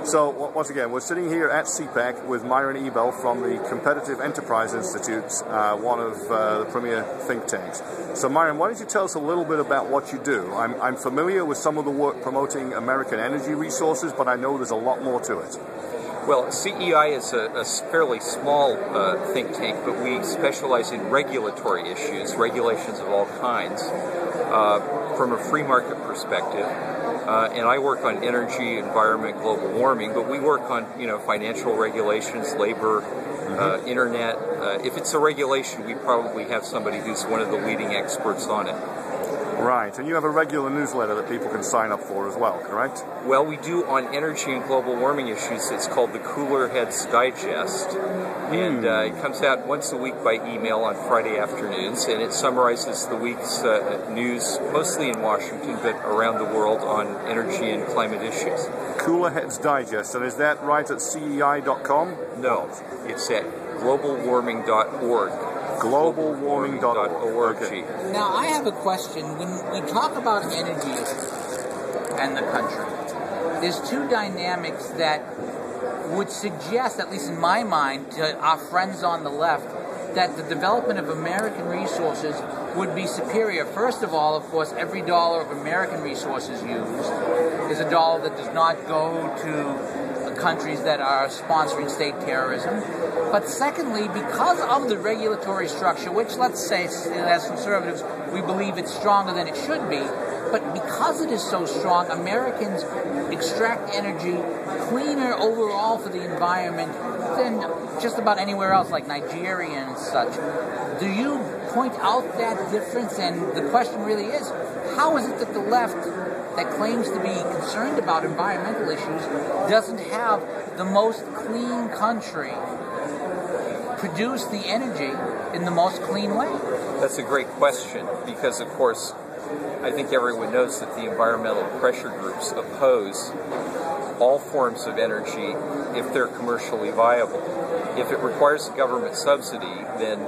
So, once again, we're sitting here at CPAC with Myron Ebel from the Competitive Enterprise Institute, one of the premier think tanks. So, Myron, why don't you tell us a little bit about what you do? I'm familiar with some of the work promoting American energy resources, but I know there's a lot more to it. Well, CEI is a fairly small think tank, but we specialize in regulatory issues, regulations of all kinds, from a free market perspective. And I work on energy, environment, global warming, but we work on, financial regulations, labor, internet. If it's a regulation, we probably have somebody who's one of the leading experts on it. Right, and you have a regular newsletter that people can sign up for as well, correct? Well, we do on energy and global warming issues. It's called the Cooler Heads Digest, and it comes out once a week by email on Friday afternoons, and it summarizes the week's news, mostly in Washington, but around the world on energy and climate issues. Cooler Heads Digest, and is that right at CEI.com? No, it's at globalwarming.org. globalwarming.org. Okay. Now, I have a question. When we talk about energy and the country, there's two dynamics that would suggest, at least in my mind, to our friends on the left, that the development of American resources would be superior. First of all, of course, every dollar of American resources used is a dollar that does not go to countries that are sponsoring state terrorism. But secondly, because of the regulatory structure, which, let's say, as conservatives, we believe it's stronger than it should be, but because it is so strong, Americans extract energy cleaner overall for the environment than just about anywhere else, like Nigeria and such. Do you point out that difference? And the question really is, how is it that the left, that claims to be concerned about environmental issues, doesn't have the most clean country produce the energy in the most clean way? That's a great question, because, of course, I think everyone knows that the environmental pressure groups oppose all forms of energy if they're commercially viable. If it requires a government subsidy, then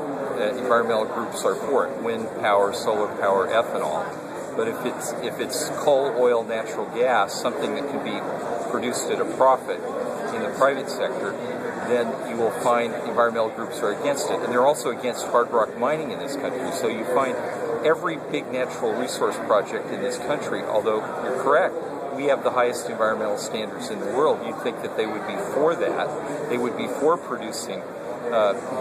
environmental groups are for it. Wind power, solar power, ethanol. But if it's coal, oil, natural gas, something that can be produced at a profit in the private sector, then you will find environmental groups are against it. And they're also against hard rock mining in this country. So you find every big natural resource project in this country, although you're correct, we have the highest environmental standards in the world. You'd think that they would be for that. They would be for producing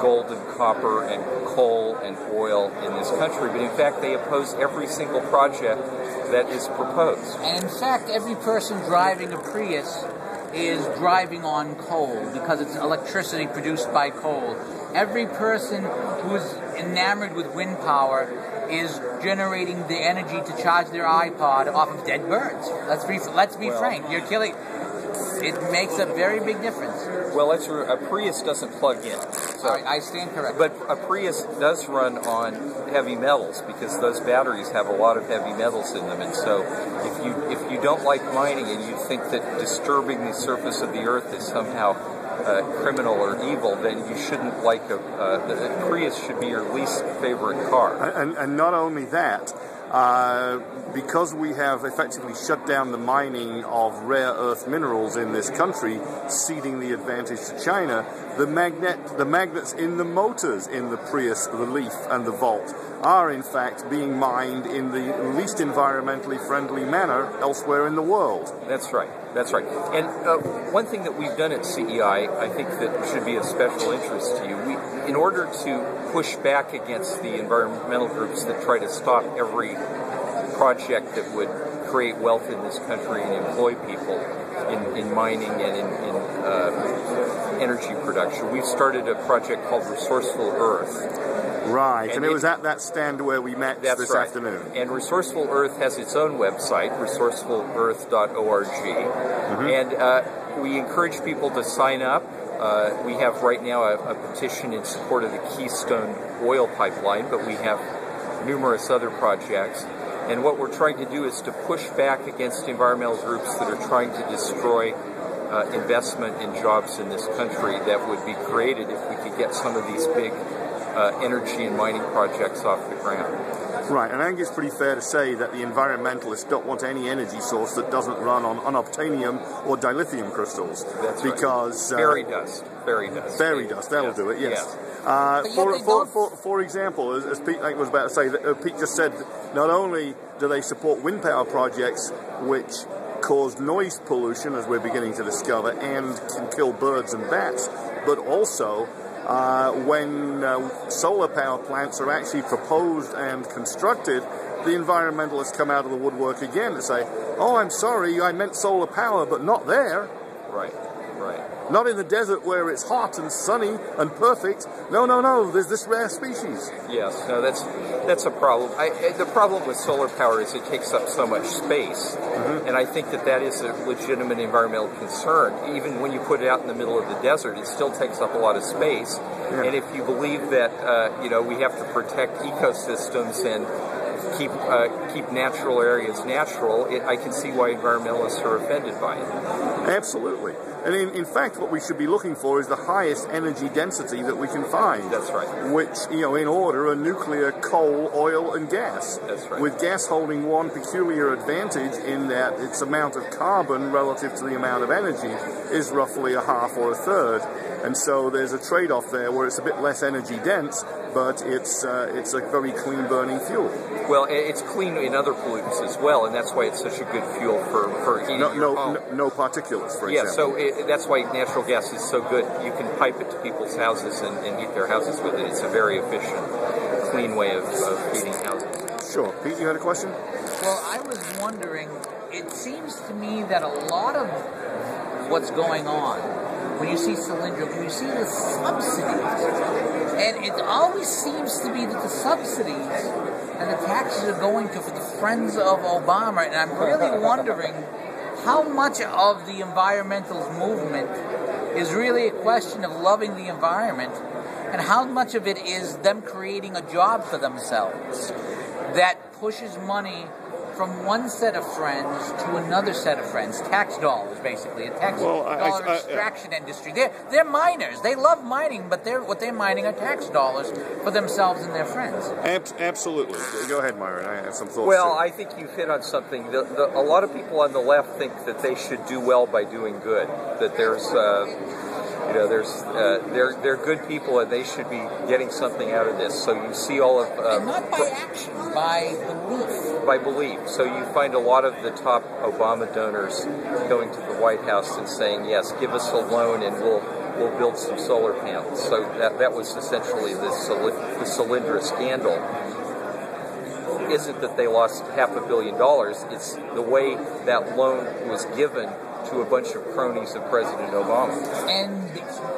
gold and copper and coal and oil in this country, but in fact they oppose every single project that is proposed. And in fact, every person driving a Prius is driving on coal because it's electricity produced by coal. Every person who's enamored with wind power is generating the energy to charge their iPod off of dead birds. Let's be frank. You're killing. It makes a very big difference. Well, that's true. A Prius doesn't plug in. So, I stand corrected. But a Prius does run on heavy metals because those batteries have a lot of heavy metals in them. And so if you don't like mining and you think that disturbing the surface of the earth is somehow criminal or evil, then you shouldn't like the Prius should be your least favorite car. And not only that, because we have effectively shut down the mining of rare earth minerals in this country, ceding the advantage to China, the magnets in the motors in the Prius, the Leaf, and the Volt are in fact being mined in the least environmentally friendly manner elsewhere in the world. That's right. That's right. And one thing that we've done at CEI, I think that should be of special interest to you, in order to push back against the environmental groups that try to stop every project that would create wealth in this country and employ people in mining and in energy production, we've started a project called Resourceful Earth. Right, and it was at that stand where we met this afternoon. And Resourceful Earth has its own website, resourcefulearth.org, and we encourage people to sign up. We have right now a petition in support of the Keystone oil pipeline, but we have numerous other projects. And what we're trying to do is to push back against environmental groups that are trying to destroy investment and jobs in this country that would be created if we could get some of these big energy and mining projects off the ground. Right, and I think it's pretty fair to say that the environmentalists don't want any energy source that doesn't run on unobtainium or dilithium crystals. That's because right. Fairy dust. Fairy dust. Fairy dust, that'll do it, yes. For example, as Pete was about to say, Pete just said, not only do they support wind power projects which cause noise pollution, as we're beginning to discover, and can kill birds and bats, but also when solar power plants are actually proposed and constructed, the environmentalists come out of the woodwork again to say, oh, I'm sorry, I meant solar power, but not there. Right, right. Not in the desert where it's hot and sunny and perfect. No, no, no, there's this rare species. Yes, no, that's a problem. The problem with solar power is it takes up so much space, and I think that is a legitimate environmental concern. Even when you put it out in the middle of the desert, it still takes up a lot of space. Yeah. And if you believe that we have to protect ecosystems and keep natural areas natural, I can see why environmentalists are offended by it. Absolutely. And in fact, what we should be looking for is the highest energy density that we can find. That's right. Which, in order, are nuclear, coal, oil, and gas. That's right. With gas holding one peculiar advantage in that its amount of carbon relative to the amount of energy is roughly a half or a third. And so there's a trade-off there where it's a bit less energy dense, but it's a very clean burning fuel. Well, it's clean in other pollutants as well, and that's why it's such a good fuel for heating your home. No particulates, for example. Yeah, so that's why natural gas is so good. You can pipe it to people's houses and heat their houses with it. It's a very efficient, clean way of heating houses. Sure. Pete, you had a question? Well, I was wondering, it seems to me that a lot of what's going on, when you see cylindrical, when you see the subsidies, and it always seems to be that the subsidies and the taxes are going to for the friends of Obama, and I'm really wondering how much of the environmental movement is really a question of loving the environment, and how much of it is them creating a job for themselves that pushes money from one set of friends to another set of friends. Tax dollars, basically. A tax dollar extraction industry. They're miners. They love mining, but what they're mining are tax dollars for themselves and their friends. Absolutely. Go ahead, Myron. I have some thoughts. Well, I think you've hit on something. A lot of people on the left think that they should do well by doing good. That they're good people and they should be getting something out of this. So you see all of and not by action, by belief. By belief. So you find a lot of the top Obama donors going to the White House and saying, "Yes, give us a loan and we'll build some solar panels." So that was essentially the Solyndra scandal. Isn't that they lost $500 million? It's the way that loan was given to a bunch of cronies of President Obama.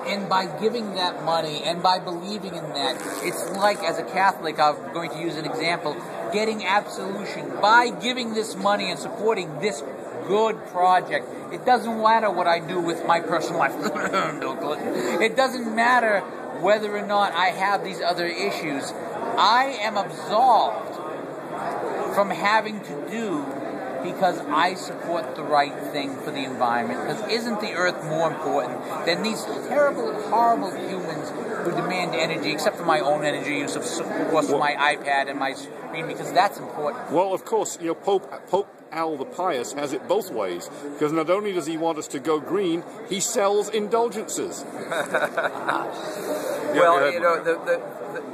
And by giving that money and by believing in that, it's like, as a Catholic, I'm going to use an example, getting absolution. By giving this money and supporting this good project, it doesn't matter what I do with my personal life. No gluten. It doesn't matter whether or not I have these other issues. I am absolved from having to do because I support the right thing for the environment. Because isn't the earth more important than these terrible, horrible humans who demand energy, except for my own energy use, of course, my iPad and my screen, because that's important. Well, of course, Pope Al the Pious has it both ways, because not only does he want us to go green, he sells indulgences.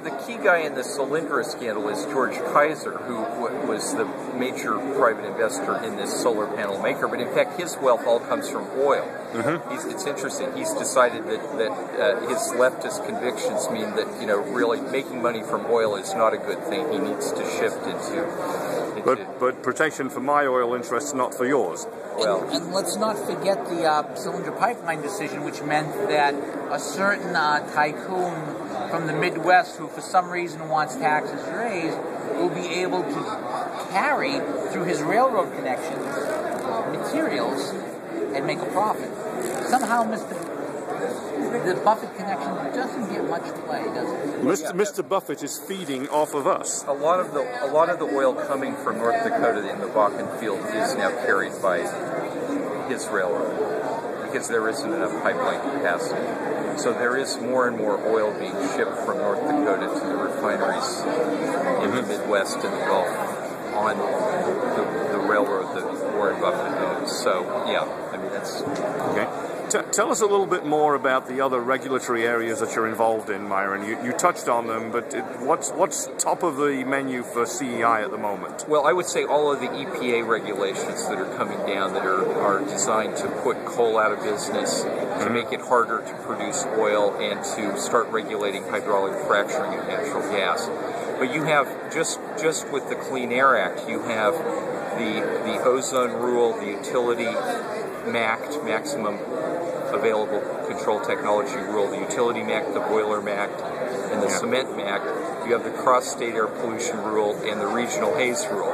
The key guy in the Solyndra scandal is George Kaiser, who was the major private investor in this solar panel maker. But in fact, his wealth all comes from oil. Mm-hmm. It's interesting. He's decided that his leftist convictions mean that really making money from oil is not a good thing. He needs to shift into But protection for my oil interests, not for yours. Well, and let's not forget the Solyndra pipeline decision, which meant that a certain tycoon from the Midwest, who for some reason wants taxes raised, will be able to carry through his railroad connections materials and make a profit. Somehow, the Buffett connection doesn't get much play, does it? Mr. Buffett is feeding off of us. A lot of the oil coming from North Dakota in the Bakken field is now carried by his railroad. because there isn't enough pipeline capacity. So there is more and more oil being shipped from North Dakota to the refineries in the Midwest and the Gulf on the railroad that Warren Buffett owns. So, yeah, I mean, that's... Okay. Tell us a little bit more about the other regulatory areas that you're involved in, Myron. You touched on them, but what's top of the menu for CEI at the moment? Well, I would say all of the EPA regulations that are coming down that are designed to put coal out of business, to make it harder to produce oil, and to start regulating hydraulic fracturing of natural gas. But you have, just with the Clean Air Act, you have the ozone rule, the utility MACT, maximum available control technology rule, the utility MACT, the boiler MACT, and the cement MACT. You have the cross-state air pollution rule and the regional haze rule.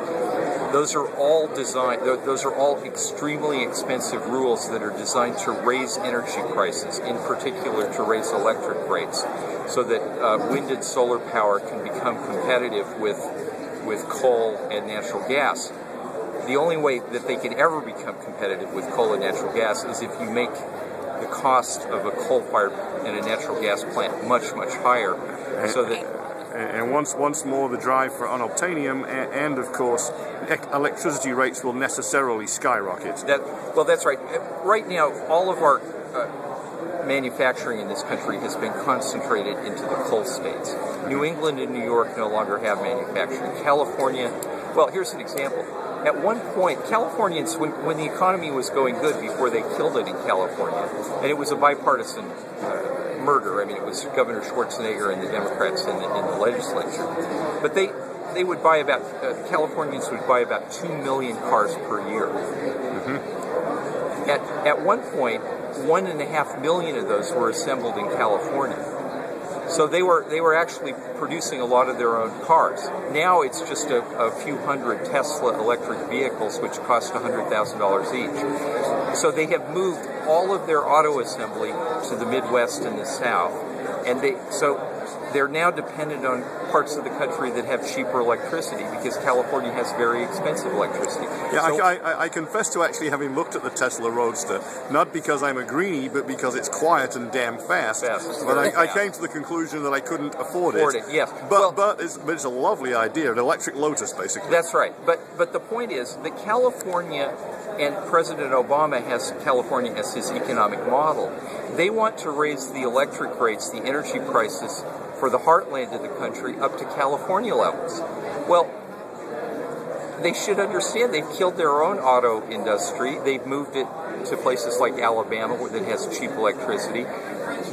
Those are all extremely expensive rules that are designed to raise energy prices, in particular to raise electric rates, so that wind and solar power can become competitive with coal and natural gas. The only way that they can ever become competitive with coal and natural gas is if you make the cost of a coal-fired and a natural gas plant much, much higher. And once more, the drive for unobtainium and of course, electricity rates will necessarily skyrocket. That's right. Right now, all of our manufacturing in this country has been concentrated into the coal states. New England and New York no longer have manufacturing. California, well, here's an example. At one point, Californians, when the economy was going good before they killed it in California, and it was a bipartisan murder. I mean, it was Governor Schwarzenegger and the Democrats in the legislature. But they would buy about, Californians would buy about 2 million cars per year. At one point, 1.5 million of those were assembled in California. So they were actually producing a lot of their own cars. Now it's just a few hundred Tesla electric vehicles, which cost $100,000 each. So they have moved all of their auto assembly to the Midwest and the South, and they're now dependent on parts of the country that have cheaper electricity because California has very expensive electricity. Yeah, so, I confess to actually having looked at the Tesla Roadster, not because I'm a greenie, but because it's quiet and damn fast. But I came to the conclusion that I couldn't afford it. Yes. But it's a lovely idea, an electric Lotus, basically. That's right. But the point is that California, and President Obama has California as his economic model. They want to raise the electric rates, the energy prices for the heartland of the country up to California levels. Well, they should understand they've killed their own auto industry. They've moved it to places like Alabama where it has cheap electricity.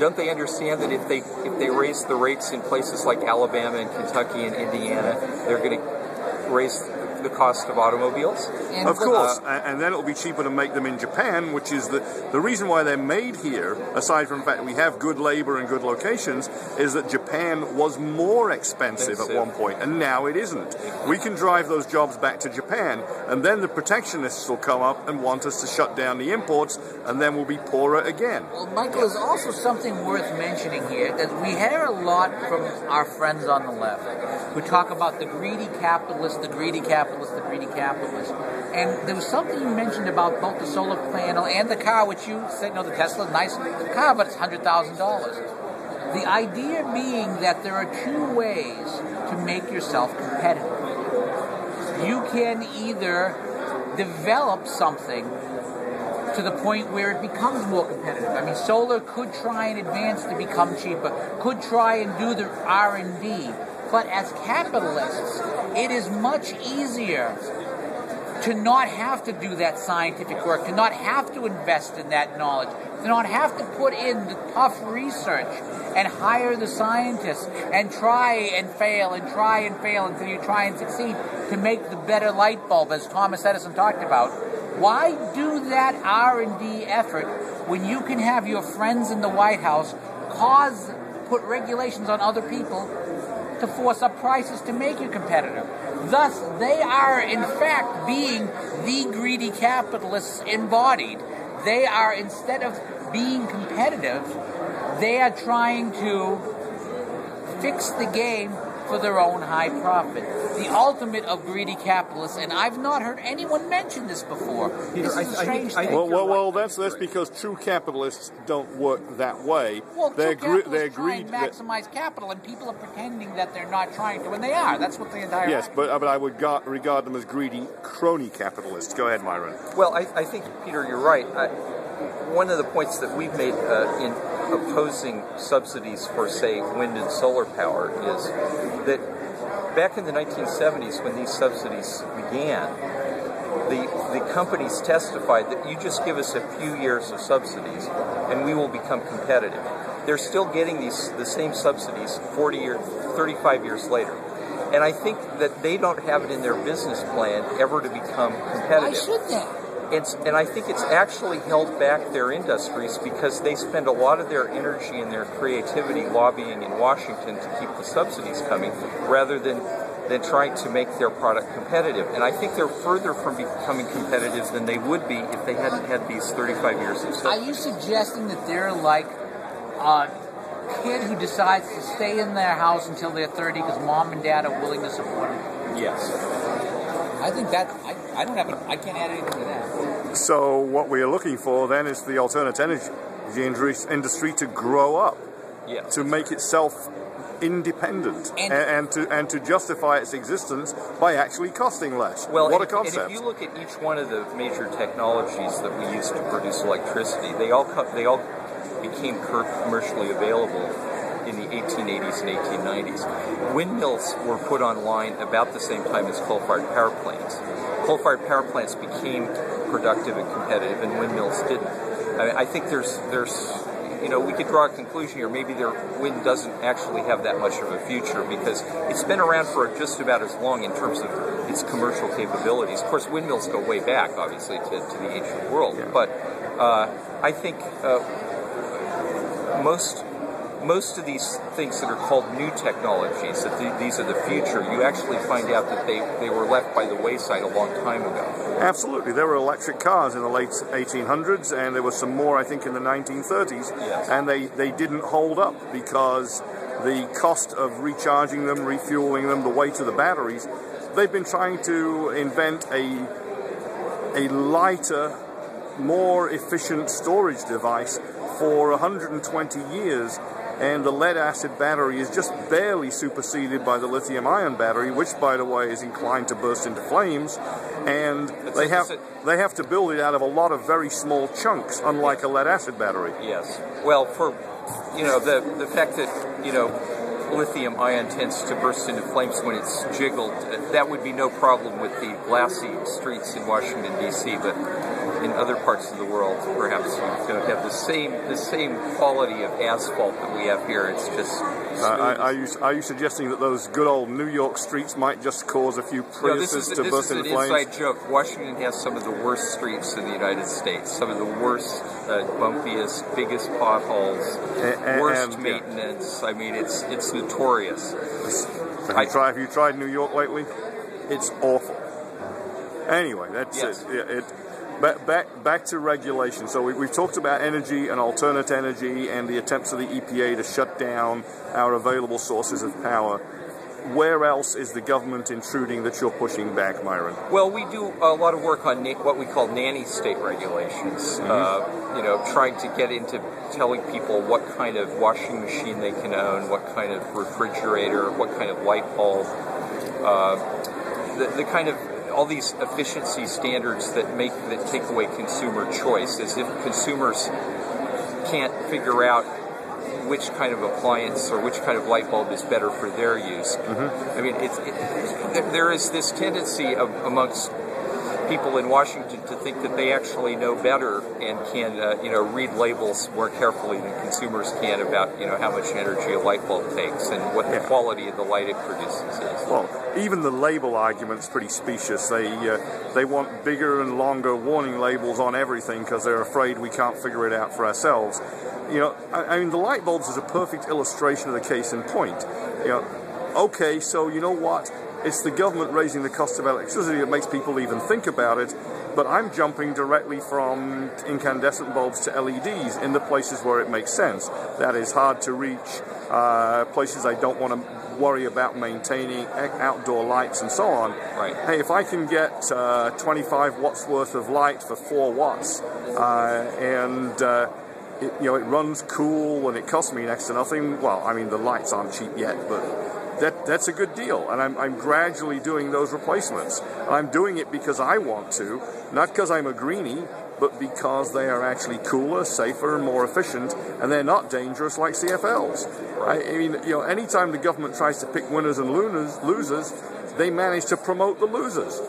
Don't they understand that if they raise the rates in places like Alabama and Kentucky and Indiana, they're going to raise the cost of automobiles? Of course, and then it'll be cheaper to make them in Japan, which is the reason why they're made here, aside from the fact that we have good labor and good locations, is that Japan was more expensive at one point, and now it isn't. We can drive those jobs back to Japan, and then the protectionists will come up and want us to shut down the imports, and then we'll be poorer again. Well, Michael, there's also something worth mentioning here, that we hear a lot from our friends on the left who talk about the greedy capitalist, the greedy capitalist, the greedy capitalist. And there was something you mentioned about both the solar panel and the car, which you said, the Tesla, nice car, but it's $100,000. The idea being that there are two ways to make yourself competitive. You can either develop something to the point where it becomes more competitive. I mean, solar could try and advance to become cheaper, could try and do the R&D, but as capitalists, it is much easier to not have to do that scientific work, to not have to invest in that knowledge, to not have to put in the tough research and hire the scientists and try and fail until you try and succeed to make the better light bulb, as Thomas Edison talked about. Why do that R&D effort when you can have your friends in the White House put regulations on other people to force up prices to make you competitive? Thus, they are, in fact, being the greedy capitalists embodied. They are, instead of being competitive, they are trying to fix the game for their own high profit. The ultimate of greedy capitalists, and I've not heard anyone mention this before. Peter, this is a strange thing. Well, that's because true capitalists don't work that way. Well, they're capitalists try and maximize capital, and people are pretending that they're not trying to, and they are. That's what the entire yes, but I would regard them as greedy crony capitalists. Go ahead, Myron. Well, I think, Peter, you're right. One of the points that we've made in opposing subsidies for, say, wind and solar power is that back in the 1970s, when these subsidies began, the companies testified that you just give us a few years of subsidies and we will become competitive. They're still getting the same subsidies 35 years later. And I think that they don't have it in their business plan ever to become competitive. Why should they? And I think it's actually held back their industries because they spend a lot of their energy and their creativity lobbying in Washington to keep the subsidies coming rather than trying to make their product competitive. And I think they're further from becoming competitive than they would be if they hadn't had these 35 years of subsidies. Are you suggesting that they're like a kid who decides to stay in their house until they're 30 because mom and dad are willing to support them? Yes. I think that I can't add anything to that. So what we are looking for then is the alternate energy industry to grow up, Yes. to make itself independent, and to justify its existence by actually costing less. Well, what a concept! And if you look at each one of the major technologies that we use to produce electricity, they all became commercially available in the 1880s and 1890s. Windmills were put online about the same time as coal-fired power plants. Coal-fired power plants became productive and competitive, and windmills didn't. I think there's we could draw a conclusion here. Maybe wind doesn't actually have that much of a future because it's been around for just about as long in terms of its commercial capabilities. Of course, windmills go way back, obviously, to the ancient world. Yeah. But I think most of these things that are called new technologies, that these are the future, you actually find out that they were left by the wayside a long time ago. Absolutely. There were electric cars in the late 1800s, and there were some more, I think, in the 1930s. Yes. And they didn't hold up because the cost of recharging them, refueling them, the weight of the batteries. They've been trying to invent a lighter, more efficient storage device for 120 years. And the lead-acid battery is just barely superseded by the lithium-ion battery, which, by the way, is inclined to burst into flames. And they have to build it out of a lot of very small chunks, unlike a lead-acid battery. Yes. Well, for the fact that lithium-ion tends to burst into flames when it's jiggled, that would be no problem with the glassy streets in Washington D.C. But in other parts of the world, perhaps we don't have the same quality of asphalt that we have here. It's just are you suggesting that those good old New York streets might just cause a few Priuses to burst into flames? This is an inside joke. Washington has some of the worst streets in the United States. Some of the worst, bumpiest, biggest potholes, worst maintenance. Yeah. I mean, it's notorious. Have you tried New York lately? It's awful. Anyway, that's yes. it. Back to regulation. So we've talked about energy and alternate energy and the attempts of the EPA to shut down our available sources of power. Where else is the government intruding that you're pushing back, Myron? Well, we do a lot of work on what we call nanny state regulations. Mm-hmm. Trying to get into telling people what kind of washing machine they can own, what kind of refrigerator, what kind of light bulb, the kind of all these efficiency standards that take away consumer choice, as if consumers can't figure out which kind of appliance or which kind of light bulb is better for their use. Mm-hmm. I mean, there is this tendency amongst people in Washington to think that they actually know better and can, read labels more carefully than consumers can about, how much energy a light bulb takes and what the quality of the light it produces is. Well, even the label argument's pretty specious. They want bigger and longer warning labels on everything because they're afraid we can't figure it out for ourselves. I mean, the light bulbs is a perfect illustration of the case in point. Okay, so you know what? It's the government raising the cost of electricity that makes people even think about it. but I'm jumping directly from incandescent bulbs to LEDs in the places where it makes sense. That is hard to reach, places I don't want to worry about maintaining, outdoor lights and so on. Right. Hey, if I can get 25 watts worth of light for 4 watts, and it runs cool and it costs me next to nothing, well, I mean, the lights aren't cheap yet, but that's a good deal, and I'm gradually doing those replacements. I'm doing it because I want to, not because I'm a greenie, but because they are actually cooler, safer, and more efficient, and they're not dangerous like CFLs. I mean, anytime the government tries to pick winners and losers, they manage to promote the losers.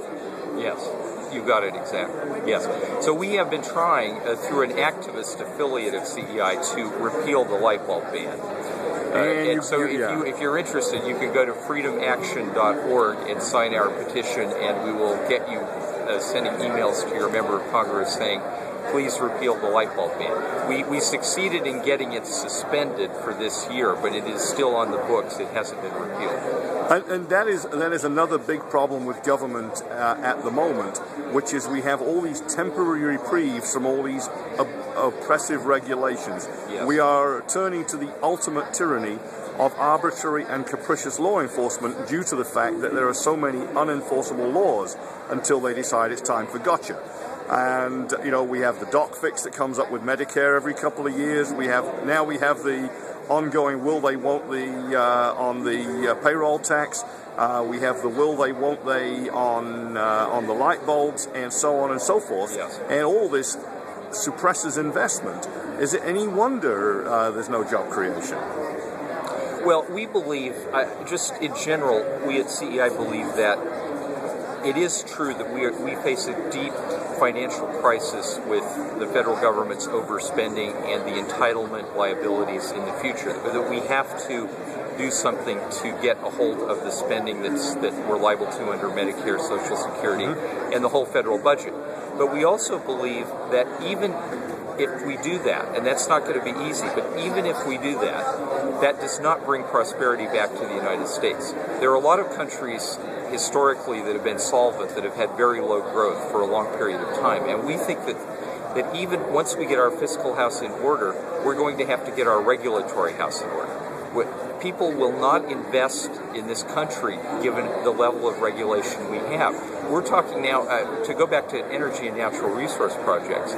Yes, you got it exactly. Yes. So we have been trying, through an activist affiliate of CEI, to repeal the light bulb ban. If you're interested, you can go to freedomaction.org and sign our petition, and we will get you sending emails to your member of Congress saying, please repeal the light bulb ban. We succeeded in getting it suspended for this year, but it is still on the books. It hasn't been repealed. And that is another big problem with government at the moment, which is we have all these temporary reprieves from all these oppressive regulations. Yes. We are turning to the ultimate tyranny of arbitrary and capricious law enforcement due to the fact that there are so many unenforceable laws until they decide it's time for gotcha. And we have the doc fix that comes up with Medicare every couple of years. We have the ongoing will they won't they on the payroll tax. We have the will they won't they on the light bulbs, and so on and so forth. Yes. And all this suppresses investment. Is it any wonder there's no job creation? Well, we believe, just in general, we at CEI believe that it is true that we face a deep financial crisis with the federal government's overspending and the entitlement liabilities in the future, that we have to do something to get a hold of the spending that we're liable to under Medicare, Social Security, and the whole federal budget. But we also believe that even if we do that, and that's not going to be easy, but even if we do that, that does not bring prosperity back to the United States. There are a lot of countries historically that have been solvent, that have had very low growth for a long period of time, and we think that even once we get our fiscal house in order, we're going to have to get our regulatory house in order. People will not invest in this country given the level of regulation we have. We're talking now, to go back to energy and natural resource projects,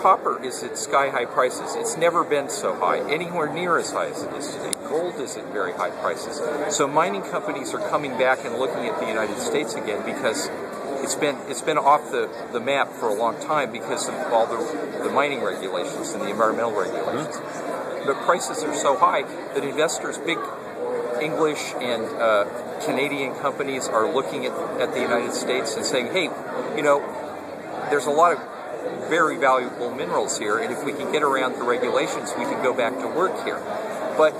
copper is at sky-high prices. It's never been so high, anywhere near as high as it is today. Gold is at very high prices. So mining companies are coming back and looking at the United States again because it's been off the map for a long time because of all the mining regulations and the environmental regulations. But prices are so high that investors, big English and Canadian companies, are looking at the United States and saying, hey, there's a lot of very valuable minerals here, and if we can get around the regulations, we can go back to work here. But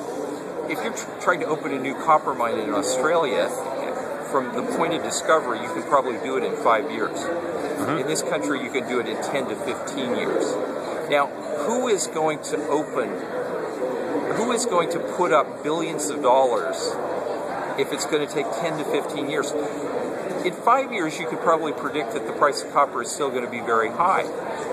if you're trying to open a new copper mine in Australia, from the point of discovery, you can probably do it in 5 years. In this country, you can do it in 10 to 15 years. Now, who is going to put up billions of dollars if it's going to take 10 to 15 years? In 5 years, you could probably predict that the price of copper is still going to be very high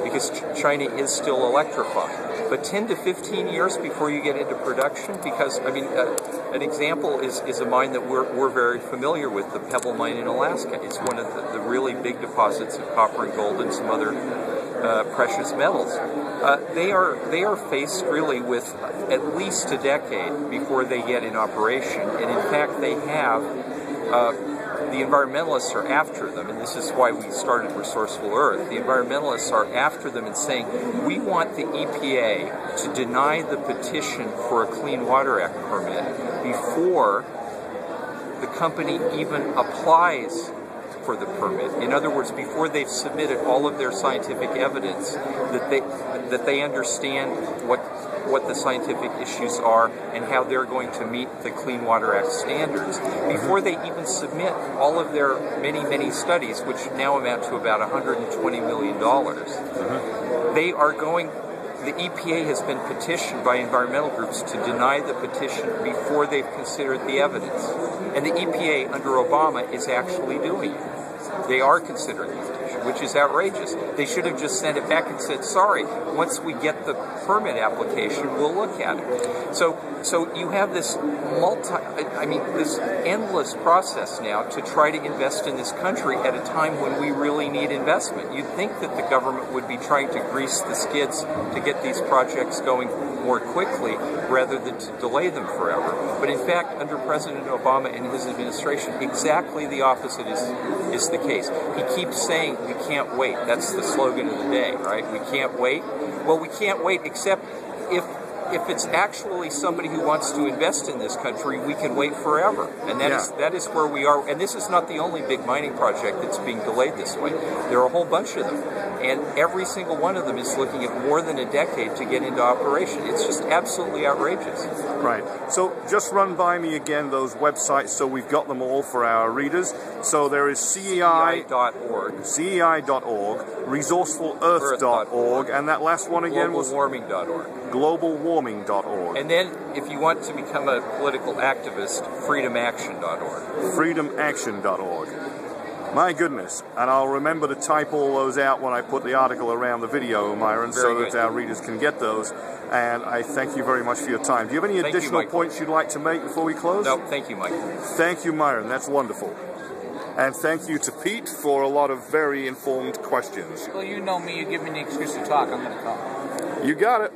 because China is still electrifying. But 10 to 15 years before you get into production, because, an example is a mine that we're very familiar with, the Pebble mine in Alaska. It's one of the really big deposits of copper and gold and some other precious metals. They are faced really with at least a decade before they get in operation, and in fact they have, the environmentalists are after them, and this is why we started Resourceful Earth. The environmentalists are after them and saying, we want the EPA to deny the petition for a Clean Water Act permit before the company even applies for the permit. In other words, before they've submitted all of their scientific evidence, that they understand what the scientific issues are and how they're going to meet the Clean Water Act standards, before they even submit all of their many, many studies, which now amount to about $120 million. The EPA has been petitioned by environmental groups to deny the petition before they've considered the evidence. And the EPA under Obama is actually doing it. They are considering the petition. which is outrageous. They should have just sent it back and said, sorry, once we get the permit application, we'll look at it. So you have this this endless process now to try to invest in this country at a time when we really need investment. You'd think that the government would be trying to grease the skids to get these projects going more quickly rather than to delay them forever. But in fact, under President Obama and his administration, exactly the opposite is the case. He keeps saying we can't wait. That's the slogan of the day, right? We can't wait. Well, we can't wait except if it's actually somebody who wants to invest in this country, we can wait forever. And that is where we are. And this is not the only big mining project that's being delayed this way. There are a whole bunch of them. And every single one of them is looking at more than a decade to get into operation. It's just absolutely outrageous. Right. So just run by me again those websites so we've got them all for our readers. So there is CEI.org. CEI.org, resourcefulearth.org, and that last one again was globalwarming.org. globalwarming.org. And then, if you want to become a political activist, freedomaction.org. freedomaction.org. My goodness. And I'll remember to type all those out when I put the article around the video, Myron, so that our readers can get those. And I thank you very much for your time. Do you have any additional points you'd like to make before we close? No, thank you, Mike. Thank you, Myron. That's wonderful. And thank you to Pete for a lot of very informed questions. Well, you know me. You give me the excuse to talk. I'm going to talk. You got it.